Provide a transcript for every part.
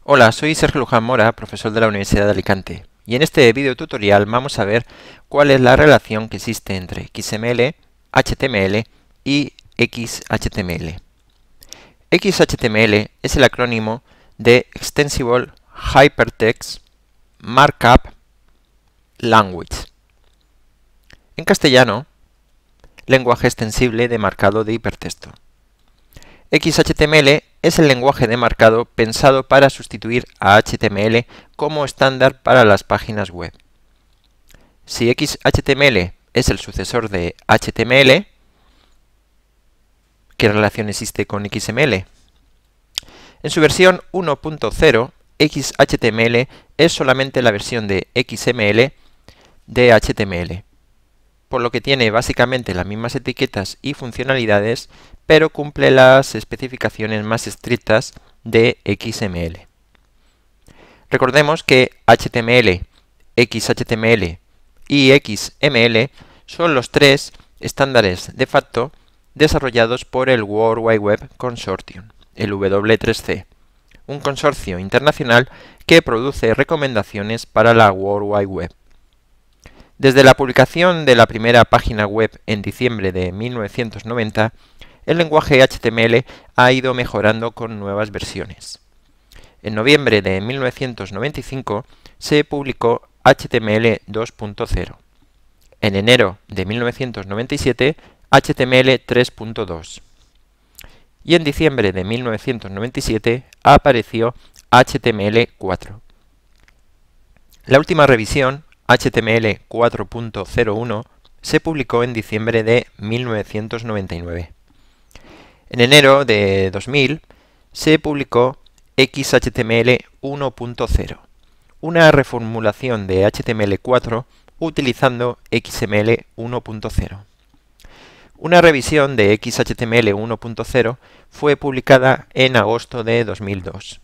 Hola, soy Sergio Luján Mora, profesor de la Universidad de Alicante, y en este video tutorial vamos a ver cuál es la relación que existe entre XML, HTML y XHTML. XHTML es el acrónimo de Extensible Hypertext Markup Language. En castellano, lenguaje extensible de marcado de hipertexto. XHTML es el lenguaje de marcado pensado para sustituir a HTML como estándar para las páginas web. Si XHTML es el sucesor de HTML, ¿qué relación existe con XML? En su versión 1.0, XHTML es solamente la versión de XML de HTML, por lo que tiene básicamente las mismas etiquetas y funcionalidades, pero cumple las especificaciones más estrictas de XML. Recordemos que HTML, XHTML y XML son los tres estándares de facto desarrollados por el World Wide Web Consortium, el W3C, un consorcio internacional que produce recomendaciones para la World Wide Web. Desde la publicación de la primera página web en diciembre de 1990, el lenguaje HTML ha ido mejorando con nuevas versiones. En noviembre de 1995 se publicó HTML 2.0. En enero de 1997, HTML 3.2. Y en diciembre de 1997 apareció HTML 4. La última revisión, HTML 4.01, se publicó en diciembre de 1999. En enero de 2000 se publicó XHTML 1.0, una reformulación de HTML4 utilizando XML 1.0. Una revisión de XHTML 1.0 fue publicada en agosto de 2002.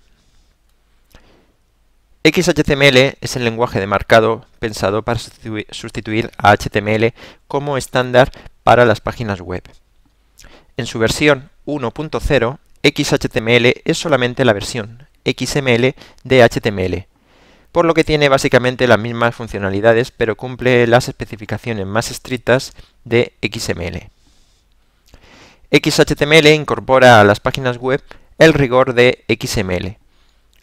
XHTML es el lenguaje de marcado pensado para sustituir a HTML como estándar para las páginas web. En su versión 1.0, XHTML es solamente la versión XML de HTML, por lo que tiene básicamente las mismas funcionalidades, pero cumple las especificaciones más estrictas de XML. XHTML incorpora a las páginas web el rigor de XML,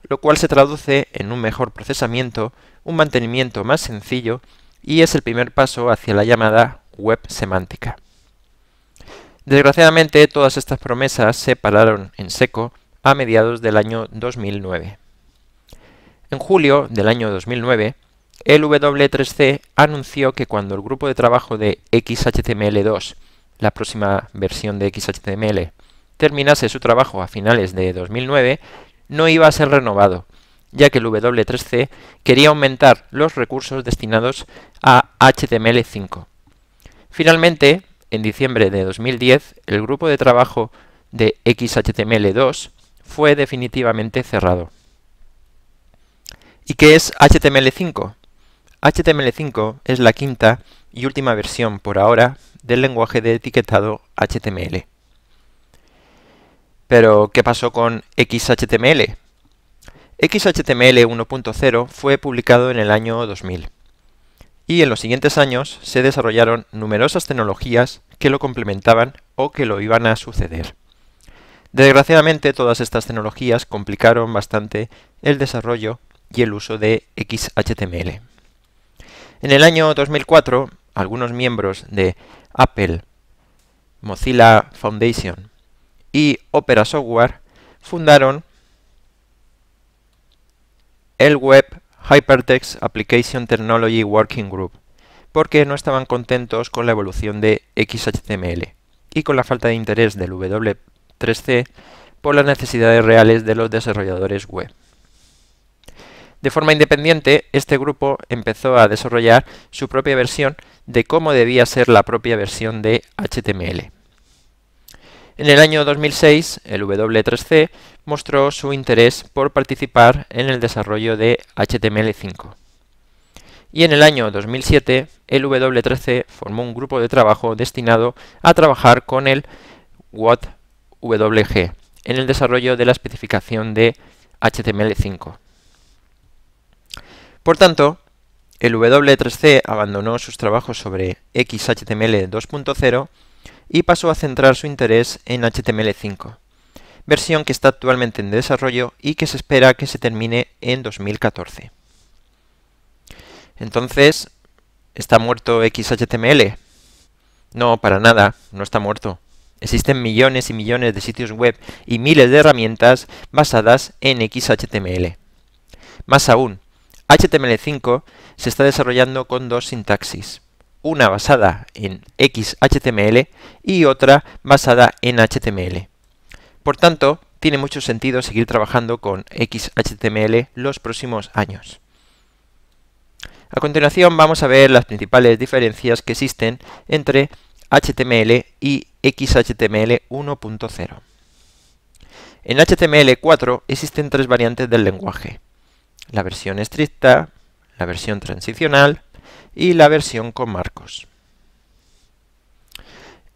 lo cual se traduce en un mejor procesamiento, un mantenimiento más sencillo y es el primer paso hacia la llamada web semántica. Desgraciadamente, todas estas promesas se pararon en seco a mediados del año 2009. En julio del año 2009, el W3C anunció que cuando el grupo de trabajo de XHTML2, la próxima versión de XHTML, terminase su trabajo a finales de 2009, no iba a ser renovado, ya que el W3C quería aumentar los recursos destinados a HTML5. Finalmente, en diciembre de 2010, el grupo de trabajo de XHTML2 fue definitivamente cerrado. ¿Y qué es HTML5? HTML5 es la quinta y última versión por ahora del lenguaje de etiquetado HTML. Pero, ¿qué pasó con XHTML? XHTML 1.0 fue publicado en el año 2000. Y en los siguientes años se desarrollaron numerosas tecnologías que lo complementaban o que lo iban a suceder. Desgraciadamente, todas estas tecnologías complicaron bastante el desarrollo y el uso de XHTML. En el año 2004, algunos miembros de Apple, Mozilla Foundation y Opera Software fundaron el Web Hypertext Application Technology Working Group, porque no estaban contentos con la evolución de XHTML y con la falta de interés del W3C por las necesidades reales de los desarrolladores web. De forma independiente, este grupo empezó a desarrollar su propia versión de cómo debía ser la propia versión de HTML. En el año 2006, el W3C mostró su interés por participar en el desarrollo de HTML5. Y en el año 2007, el W3C formó un grupo de trabajo destinado a trabajar con el WOT WG en el desarrollo de la especificación de HTML5. Por tanto, el W3C abandonó sus trabajos sobre XHTML 2.0 y pasó a centrar su interés en HTML5, versión que está actualmente en desarrollo y que se espera que se termine en 2014. Entonces, ¿está muerto XHTML? No, para nada, no está muerto. Existen millones y millones de sitios web y miles de herramientas basadas en XHTML. Más aún, HTML5 se está desarrollando con dos sintaxis, una basada en XHTML y otra basada en HTML. Por tanto, tiene mucho sentido seguir trabajando con XHTML los próximos años. A continuación vamos a ver las principales diferencias que existen entre HTML y XHTML 1.0. En HTML4 existen tres variantes del lenguaje: la versión estricta, la versión transicional y la versión con marcos.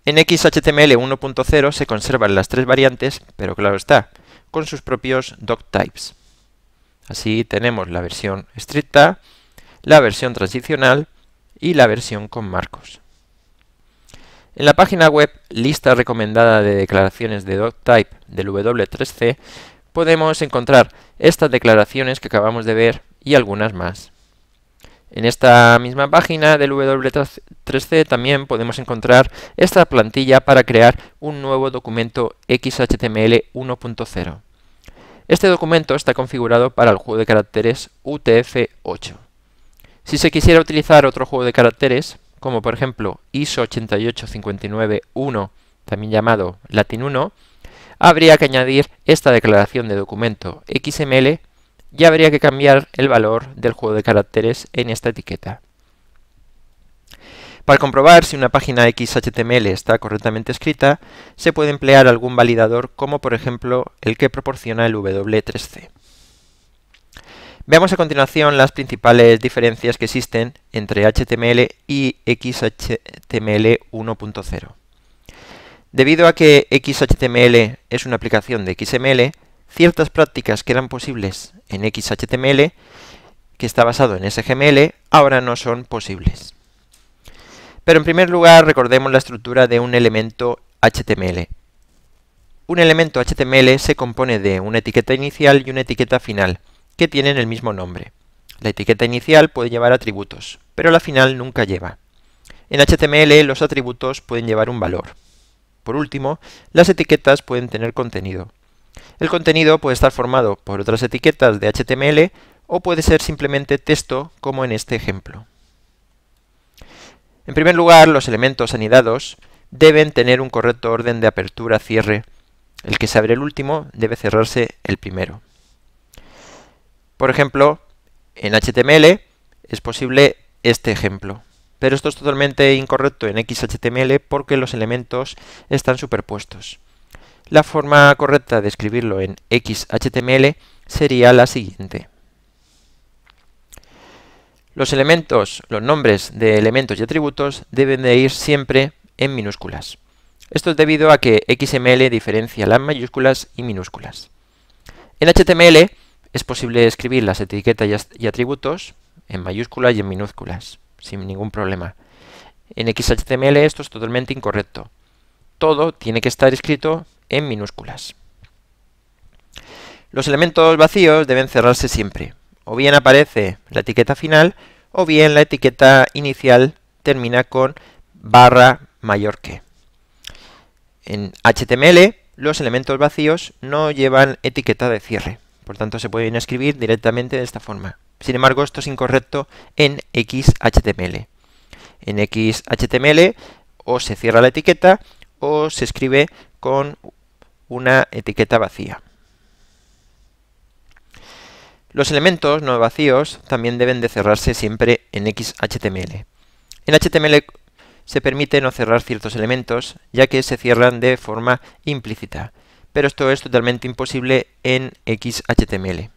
En XHTML 1.0 se conservan las tres variantes, pero claro está, con sus propios doctypes. Así tenemos la versión estricta, la versión transicional y la versión con marcos. En la página web Lista recomendada de declaraciones de doctype del W3C podemos encontrar estas declaraciones que acabamos de ver y algunas más. En esta misma página del W3C también podemos encontrar esta plantilla para crear un nuevo documento XHTML 1.0. Este documento está configurado para el juego de caracteres UTF-8. Si se quisiera utilizar otro juego de caracteres, como por ejemplo ISO 88591, también llamado Latin 1, habría que añadir esta declaración de documento XML y habría que cambiar el valor del juego de caracteres en esta etiqueta. Para comprobar si una página XHTML está correctamente escrita, se puede emplear algún validador como por ejemplo el que proporciona el W3C. Veamos a continuación las principales diferencias que existen entre HTML y XHTML 1.0. Debido a que XHTML es una aplicación de XML, ciertas prácticas que eran posibles en XHTML, que está basado en SGML, ahora no son posibles. Pero en primer lugar, recordemos la estructura de un elemento HTML. Un elemento HTML se compone de una etiqueta inicial y una etiqueta final, que tienen el mismo nombre. La etiqueta inicial puede llevar atributos, pero la final nunca lleva. En HTML los atributos pueden llevar un valor. Por último, las etiquetas pueden tener contenido. El contenido puede estar formado por otras etiquetas de HTML o puede ser simplemente texto, como en este ejemplo. En primer lugar, los elementos anidados deben tener un correcto orden de apertura-cierre. El que se abre el último debe cerrarse el primero. Por ejemplo, en HTML es posible este ejemplo, pero esto es totalmente incorrecto en XHTML porque los elementos están superpuestos. La forma correcta de escribirlo en XHTML sería la siguiente. Los nombres de elementos y atributos deben de ir siempre en minúsculas. Esto es debido a que XML diferencia las mayúsculas y minúsculas. En HTML es posible escribir las etiquetas y atributos en mayúsculas y en minúsculas, sin ningún problema. En XHTML esto es totalmente incorrecto. Todo tiene que estar escrito en minúsculas. Los elementos vacíos deben cerrarse siempre. O bien aparece la etiqueta final, o bien la etiqueta inicial termina con barra mayor que. En HTML, los elementos vacíos no llevan etiqueta de cierre. Por tanto, se pueden escribir directamente de esta forma. Sin embargo, esto es incorrecto en XHTML. En XHTML o se cierra la etiqueta o se escribe con una etiqueta vacía. Los elementos no vacíos también deben de cerrarse siempre en XHTML. En HTML se permite no cerrar ciertos elementos, ya que se cierran de forma implícita, pero esto es totalmente imposible en XHTML.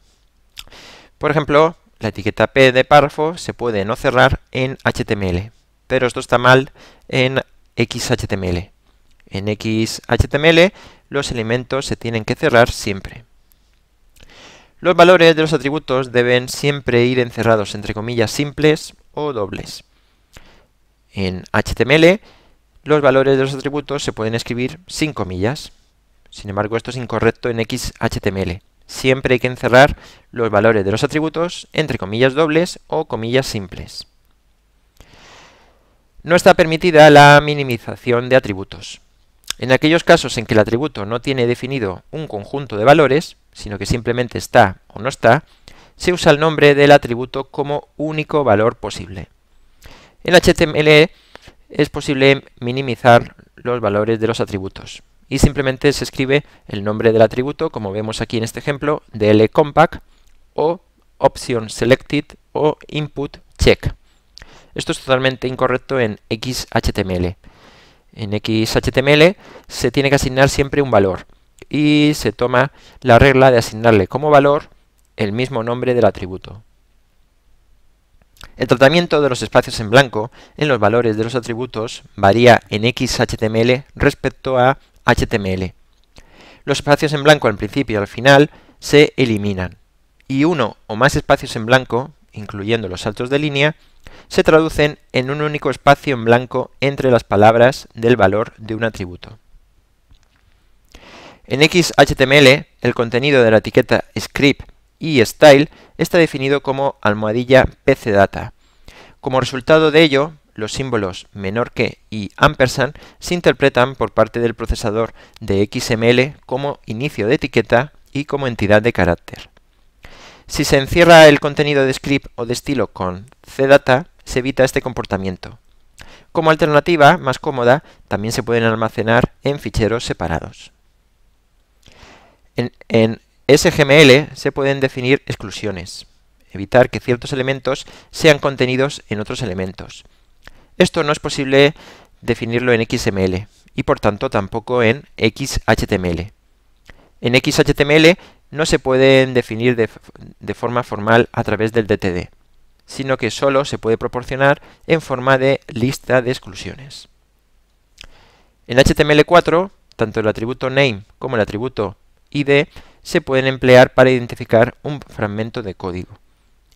Por ejemplo, la etiqueta P de párrafo se puede no cerrar en HTML, pero esto está mal en XHTML. En XHTML los elementos se tienen que cerrar siempre. Los valores de los atributos deben siempre ir encerrados entre comillas simples o dobles. En HTML, los valores de los atributos se pueden escribir sin comillas. Sin embargo, esto es incorrecto en XHTML. Siempre hay que encerrar los valores de los atributos entre comillas dobles o comillas simples. No está permitida la minimización de atributos. En aquellos casos en que el atributo no tiene definido un conjunto de valores, sino que simplemente está o no está, se usa el nombre del atributo como único valor posible. En HTML es posible minimizar los valores de los atributos y simplemente se escribe el nombre del atributo, como vemos aquí en este ejemplo, dlcompact o option selected o input check. Esto es totalmente incorrecto en XHTML. En XHTML se tiene que asignar siempre un valor y se toma la regla de asignarle como valor el mismo nombre del atributo. El tratamiento de los espacios en blanco en los valores de los atributos varía en XHTML respecto a HTML. Los espacios en blanco al principio y al final se eliminan y uno o más espacios en blanco, incluyendo los saltos de línea, se traducen en un único espacio en blanco entre las palabras del valor de un atributo. En XHTML, el contenido de la etiqueta script y style está definido como almohadilla pcdata. Como resultado de ello, los símbolos menor que y ampersand se interpretan por parte del procesador de XML como inicio de etiqueta y como entidad de carácter. Si se encierra el contenido de script o de estilo con cdata, se evita este comportamiento. Como alternativa más cómoda, también se pueden almacenar en ficheros separados. En SGML se pueden definir exclusiones, evitar que ciertos elementos sean contenidos en otros elementos. Esto no es posible definirlo en XML y por tanto tampoco en XHTML. En XHTML no se pueden definir de forma formal a través del DTD, sino que solo se puede proporcionar en forma de lista de exclusiones. En HTML4, tanto el atributo name como el atributo id se pueden emplear para identificar un fragmento de código.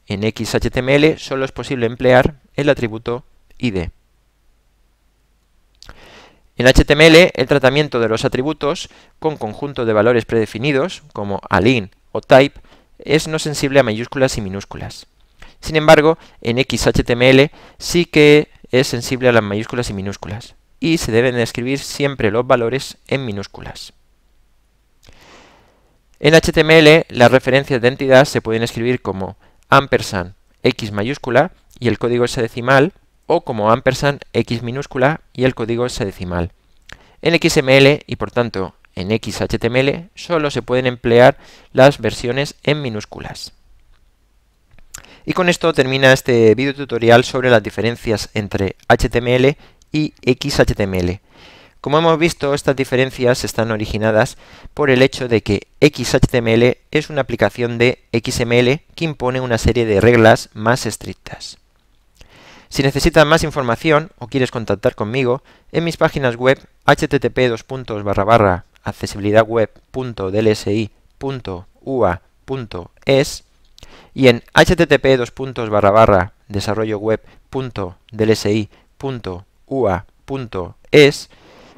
En XHTML solo es posible emplear el atributo id. En HTML, el tratamiento de los atributos con conjunto de valores predefinidos, como align o type, es no sensible a mayúsculas y minúsculas. Sin embargo, en XHTML sí que es sensible a las mayúsculas y minúsculas, y se deben escribir siempre los valores en minúsculas. En HTML, las referencias de entidad se pueden escribir como ampersand X mayúscula y el código hexadecimal, o como ampersand X minúscula y el código hexadecimal. En XML y por tanto en XHTML solo se pueden emplear las versiones en minúsculas. Y con esto termina este video tutorial sobre las diferencias entre HTML y XHTML. Como hemos visto, estas diferencias están originadas por el hecho de que XHTML es una aplicación de XML que impone una serie de reglas más estrictas. Si necesitas más información o quieres contactar conmigo, en mis páginas web http://accesibilidadweb.dlsi.ua.es y en http://desarrolloweb.dlsi.ua.es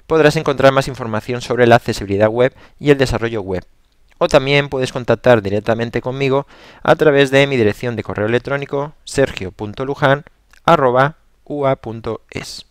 podrás encontrar más información sobre la accesibilidad web y el desarrollo web. O también puedes contactar directamente conmigo a través de mi dirección de correo electrónico sergio.lujan@ua.es.